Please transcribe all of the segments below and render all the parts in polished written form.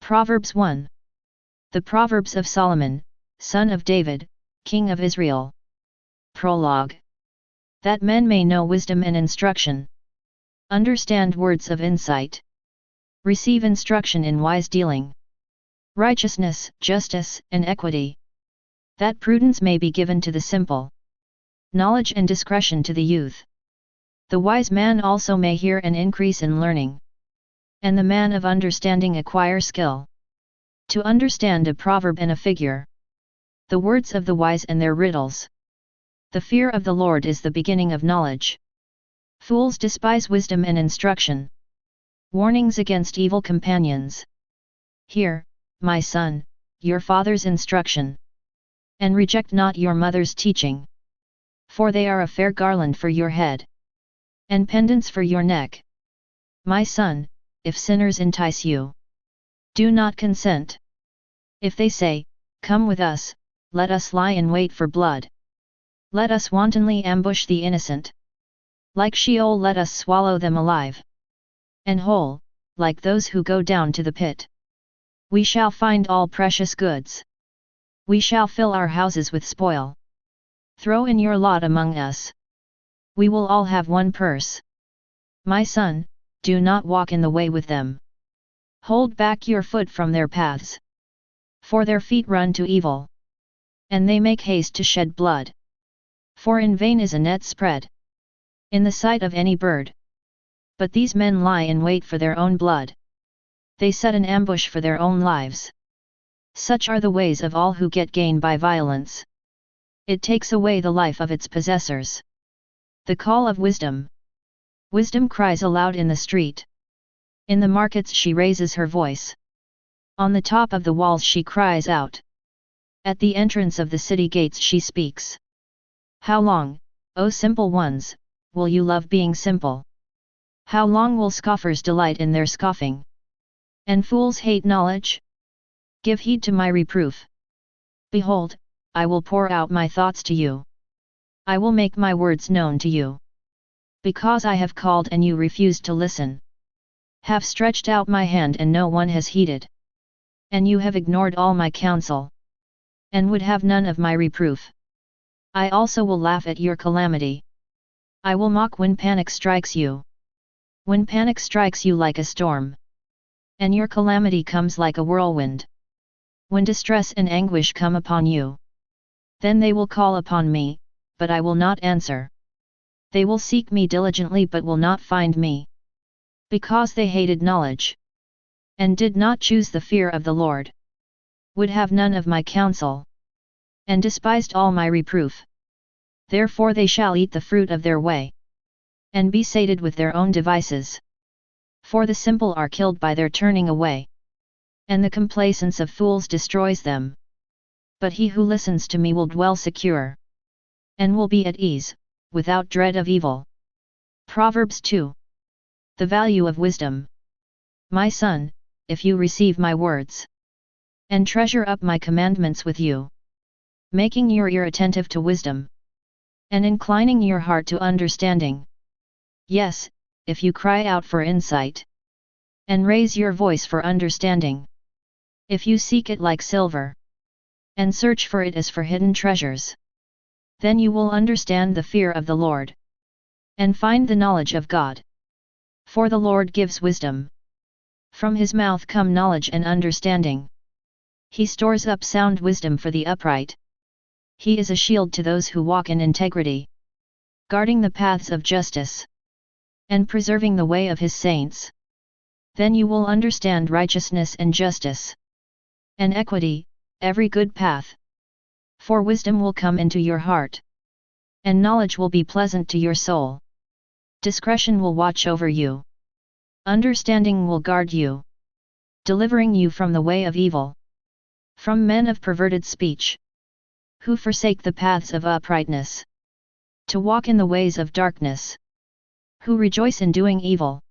Proverbs 1. The Proverbs of Solomon, son of David, king of Israel. Prologue. That men may know wisdom and instruction. Understand words of insight. Receive instruction in wise dealing. Righteousness, justice, and equity. That prudence may be given to the simple. Knowledge and discretion to the youth. The wise man also may hear and increase in learning. And the man of understanding acquire skill. To understand a proverb and a figure. The words of the wise and their riddles. The fear of the Lord is the beginning of knowledge. Fools despise wisdom and instruction. Warnings against evil companions. Hear, my son, your father's instruction. And reject not your mother's teaching. For they are a fair garland for your head. And pendants for your neck. My son, if sinners entice you, do not consent. If they say, come with us, let us lie in wait for blood. Let us wantonly ambush the innocent. Like Sheol let us swallow them alive. And whole, like those who go down to the pit. We shall find all precious goods. We shall fill our houses with spoil. Throw in your lot among us. We will all have one purse. My son, do not walk in the way with them. Hold back your foot from their paths. For their feet run to evil. And they make haste to shed blood. For in vain is a net spread in the sight of any bird. But these men lie in wait for their own blood. They set an ambush for their own lives. Such are the ways of all who get gain by violence. It takes away the life of its possessors. The call of wisdom. Wisdom cries aloud in the street. In the markets she raises her voice. On the top of the walls she cries out. At the entrance of the city gates she speaks. How long, O simple ones, will you love being simple? How long will scoffers delight in their scoffing? And fools hate knowledge? Give heed to my reproof. Behold, I will pour out my thoughts to you. I will make my words known to you. Because I have called and you refused to listen. Have stretched out my hand and no one has heeded. And you have ignored all my counsel. And would have none of my reproof. I also will laugh at your calamity. I will mock when panic strikes you. When panic strikes you like a storm. And your calamity comes like a whirlwind. When distress and anguish come upon you. Then they will call upon me, but I will not answer. They will seek me diligently but will not find me. Because they hated knowledge. And did not choose the fear of the Lord. Would have none of my counsel. And despised all my reproof. Therefore they shall eat the fruit of their way. And be sated with their own devices. For the simple are killed by their turning away. And the complacence of fools destroys them. But he who listens to me will dwell secure. And will be at ease, without dread of evil. Proverbs 2. The value of wisdom. My son, if you receive my words. And treasure up my commandments with you. Making your ear attentive to wisdom. And inclining your heart to understanding. Yes, if you cry out for insight. And raise your voice for understanding. If you seek it like silver. And search for it as for hidden treasures. Then you will understand the fear of the Lord. And find the knowledge of God. For the Lord gives wisdom. From his mouth come knowledge and understanding. He stores up sound wisdom for the upright. He is a shield to those who walk in integrity. Guarding the paths of justice. And preserving the way of his saints. Then you will understand righteousness and justice. And equity, every good path. For wisdom will come into your heart. And knowledge will be pleasant to your soul. Discretion will watch over you. Understanding will guard you. Delivering you from the way of evil. From men of perverted speech. Who forsake the paths of uprightness. To walk in the ways of darkness. Who rejoice in doing evil.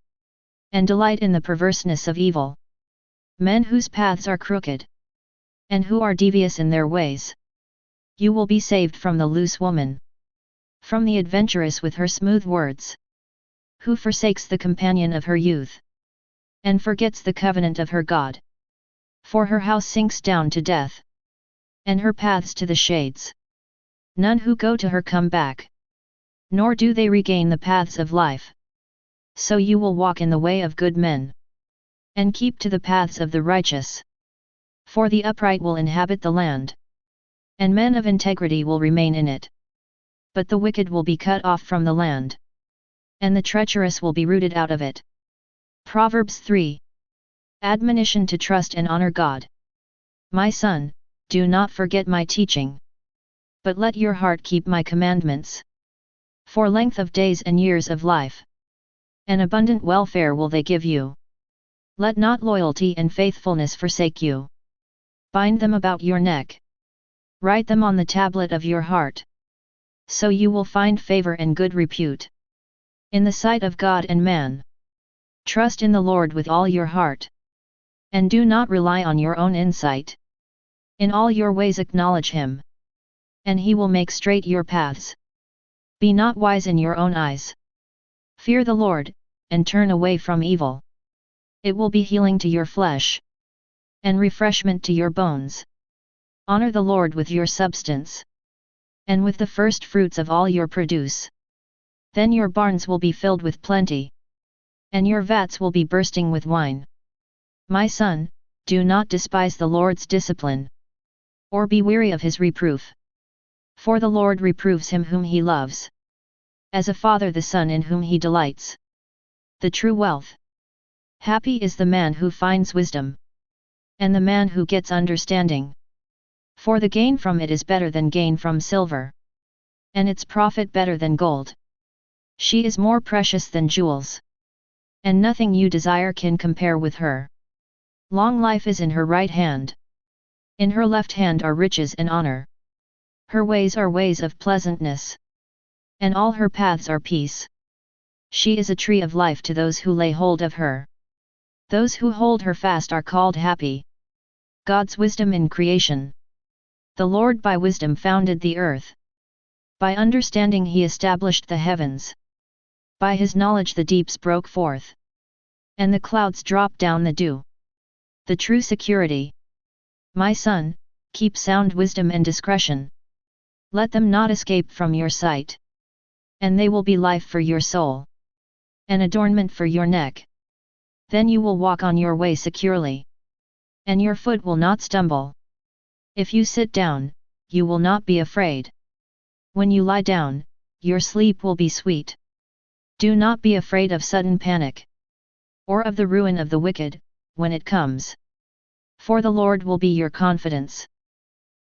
And delight in the perverseness of evil. Men whose paths are crooked. And who are devious in their ways. You will be saved from the loose woman. From the adventuress with her smooth words. Who forsakes the companion of her youth. And forgets the covenant of her God. For her house sinks down to death, and her paths to the shades. None who go to her come back, nor do they regain the paths of life. So you will walk in the way of good men, and keep to the paths of the righteous. For the upright will inhabit the land, and men of integrity will remain in it. But the wicked will be cut off from the land, and the treacherous will be rooted out of it. Proverbs 3. Admonition to trust and honor God. My son, do not forget my teaching, but let your heart keep my commandments. For length of days and years of life, and abundant welfare will they give you. Let not loyalty and faithfulness forsake you. Bind them about your neck. Write them on the tablet of your heart. So you will find favor and good repute in the sight of God and man. Trust in the Lord with all your heart, and do not rely on your own insight. In all your ways acknowledge Him, and He will make straight your paths. Be not wise in your own eyes. Fear the Lord, and turn away from evil. It will be healing to your flesh, and refreshment to your bones. Honor the Lord with your substance, and with the first fruits of all your produce. Then your barns will be filled with plenty, and your vats will be bursting with wine. My son, do not despise the Lord's discipline, or be weary of His reproof. For the Lord reproves him whom He loves, as a father the son in whom He delights. The true wealth. Happy is the man who finds wisdom, and the man who gets understanding. For the gain from it is better than gain from silver, and its profit better than gold. She is more precious than jewels, and nothing you desire can compare with her. Long life is in her right hand. In her left hand are riches and honor. Her ways are ways of pleasantness, and all her paths are peace. She is a tree of life to those who lay hold of her. Those who hold her fast are called happy. God's wisdom in creation. The Lord by wisdom founded the earth. By understanding He established the heavens. By His knowledge the deeps broke forth, and the clouds dropped down the dew. The true security. My son, keep sound wisdom and discretion. Let them not escape from your sight, and they will be life for your soul, an adornment for your neck. Then you will walk on your way securely, and your foot will not stumble. If you sit down, you will not be afraid. When you lie down, your sleep will be sweet. Do not be afraid of sudden panic, or of the ruin of the wicked, when it comes. For the Lord will be your confidence,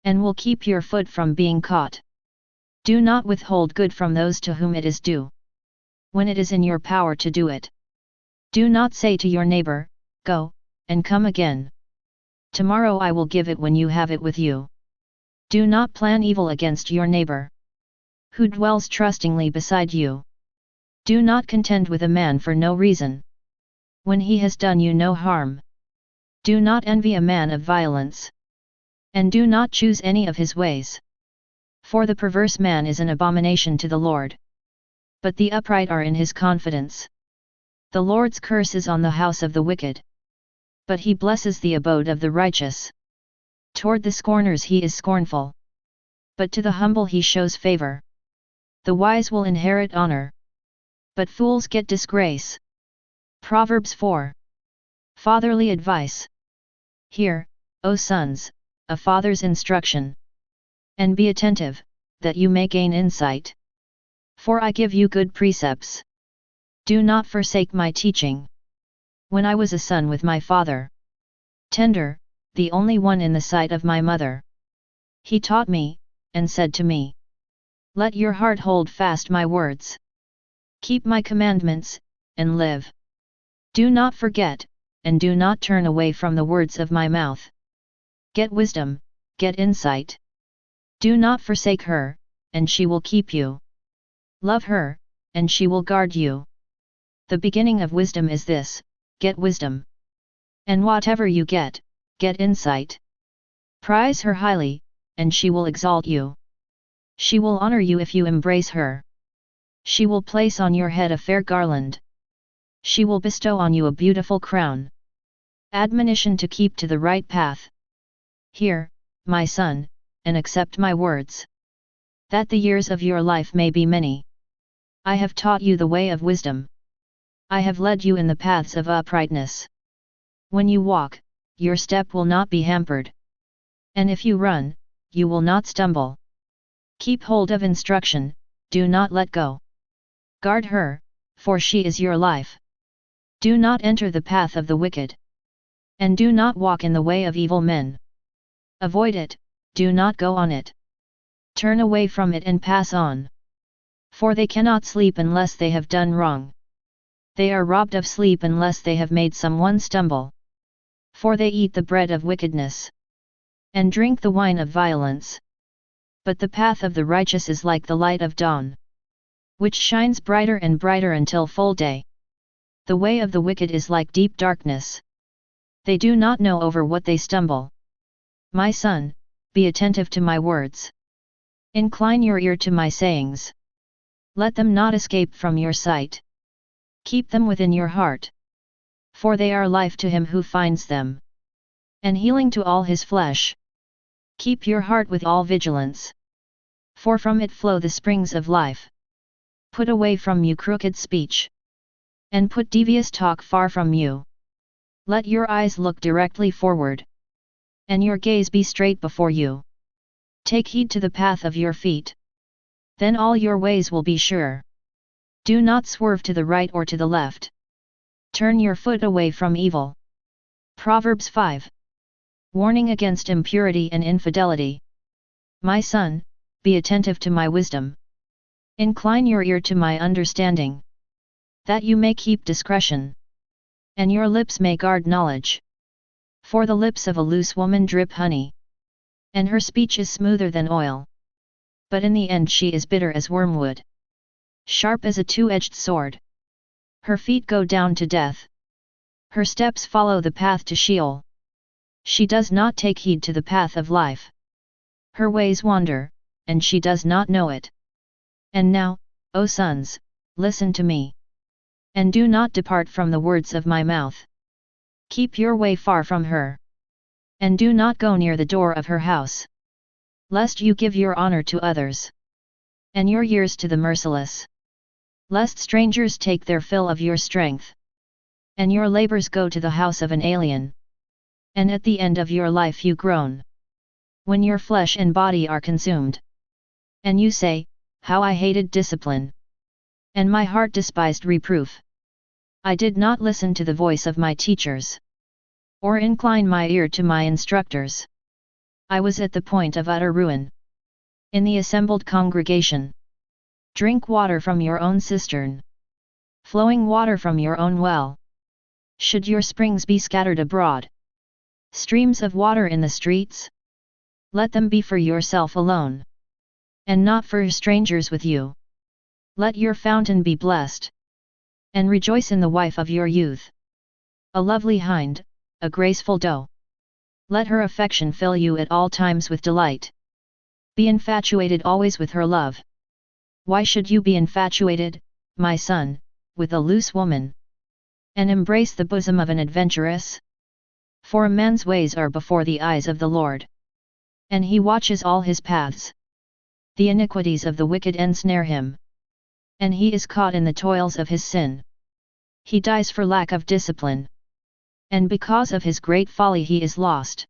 and will keep your foot from being caught. Do not withhold good from those to whom it is due, when it is in your power to do it. Do not say to your neighbor, "Go, and come again. Tomorrow I will give it when you have it with you." Do not plan evil against your neighbor, who dwells trustingly beside you. Do not contend with a man for no reason, when he has done you no harm. Do not envy a man of violence, and do not choose any of his ways. For the perverse man is an abomination to the Lord, but the upright are in His confidence. The Lord's curse is on the house of the wicked, but He blesses the abode of the righteous. Toward the scorners He is scornful, but to the humble He shows favor. The wise will inherit honor, but fools get disgrace. Proverbs 4. Fatherly advice. Hear, O sons, a father's instruction, and be attentive, that you may gain insight. For I give you good precepts. Do not forsake my teaching. When I was a son with my father, tender, the only one in the sight of my mother, he taught me, and said to me, "Let your heart hold fast my words. Keep my commandments, and live. Do not forget, and do not turn away from the words of my mouth. Get wisdom, get insight. Do not forsake her, and she will keep you. Love her, and she will guard you. The beginning of wisdom is this: get wisdom. And whatever you get insight. Prize her highly, and she will exalt you. She will honor you if you embrace her. She will place on your head a fair garland. She will bestow on you a beautiful crown. Admonition to keep to the right path. Hear, my son, and accept my words, that the years of your life may be many. I have taught you the way of wisdom. I have led you in the paths of uprightness. When you walk, your step will not be hampered. And if you run, you will not stumble. Keep hold of instruction, do not let go. Guard her, for she is your life. Do not enter the path of the wicked. And do not walk in the way of evil men. Avoid it, do not go on it. Turn away from it and pass on. For they cannot sleep unless they have done wrong. They are robbed of sleep unless they have made someone stumble. For they eat the bread of wickedness, and drink the wine of violence. But the path of the righteous is like the light of dawn, which shines brighter and brighter until full day. The way of the wicked is like deep darkness. They do not know over what they stumble. My son, be attentive to my words. Incline your ear to my sayings. Let them not escape from your sight. Keep them within your heart. For they are life to him who finds them, and healing to all his flesh. Keep your heart with all vigilance, for from it flow the springs of life. Put away from you crooked speech, and put devious talk far from you. Let your eyes look directly forward, and your gaze be straight before you. Take heed to the path of your feet. Then all your ways will be sure. Do not swerve to the right or to the left. Turn your foot away from evil. Proverbs 5. Warning against impurity and infidelity. My son, be attentive to my wisdom. Incline your ear to my understanding, that you may keep discretion, and your lips may guard knowledge. For the lips of a loose woman drip honey, and her speech is smoother than oil. But in the end she is bitter as wormwood, sharp as a two-edged sword. Her feet go down to death. Her steps follow the path to Sheol. She does not take heed to the path of life. Her ways wander, and she does not know it. And now, O sons, listen to me, and do not depart from the words of my mouth. Keep your way far from her, and do not go near the door of her house, lest you give your honor to others, and your years to the merciless. Lest strangers take their fill of your strength, and your labors go to the house of an alien, and at the end of your life you groan, when your flesh and body are consumed. And you say, how I hated discipline, and my heart despised reproof. I did not listen to the voice of my teachers, or incline my ear to my instructors. I was at the point of utter ruin. In the assembled congregation, drink water from your own cistern, flowing water from your own well. Should your springs be scattered abroad, streams of water in the streets? Let them be for yourself alone, and not for strangers with you. Let your fountain be blessed, and rejoice in the wife of your youth. A lovely hind, a graceful doe. Let her affection fill you at all times with delight. Be infatuated always with her love. Why should you be infatuated, my son, with a loose woman, and embrace the bosom of an adventuress? For a man's ways are before the eyes of the Lord, and he watches all his paths. The iniquities of the wicked ensnare him, and he is caught in the toils of his sin. He dies for lack of discipline, and because of his great folly he is lost.